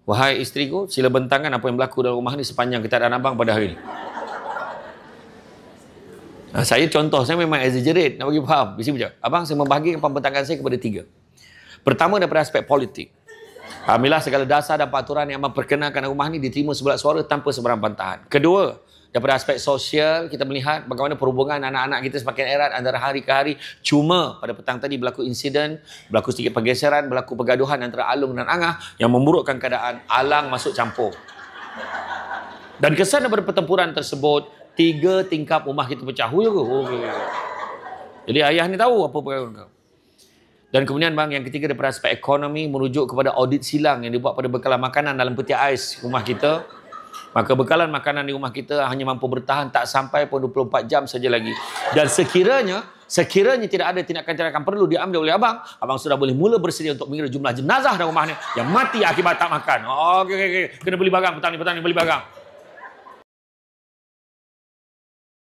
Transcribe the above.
Wahai isteriku, sila bentangkan apa yang berlaku dalam rumah ni sepanjang ketiadaan abang pada hari ini. Saya contoh, saya memang exaggerate nak bagi faham. Di sini macam, abang saya membahagikan pembentangkan saya kepada 3. Pertama, daripada aspek politik. Alhamdulillah segala dasar dan peraturan yang memperkenalkan rumah ni diterima sebelah suara tanpa sebarang bantahan. Kedua, daripada aspek sosial, kita melihat bagaimana perhubungan anak-anak kita semakin erat antara hari ke hari. Cuma pada petang tadi berlaku insiden, berlaku sedikit pergeseran, berlaku pergaduhan antara Alung dan Angah yang memburukkan keadaan. Alang masuk campur. Dan kesan daripada pertempuran tersebut, 3 tingkap rumah kita pecah. Jadi ayah ni tahu apa perkara. Dan kemudian bang, yang ketiga daripada aspek ekonomi merujuk kepada audit silang yang dibuat pada bekalan makanan dalam peti ais rumah kita. Maka bekalan makanan di rumah kita hanya mampu bertahan tak sampai pun 24 jam saja lagi. Dan sekiranya tidak ada tindakan-tindakan perlu diambil oleh abang sudah boleh mula bersedia untuk mengira jumlah jenazah dalam rumah ni yang mati akibat tak makan. Okey. Kena beli barang petang ni beli barang.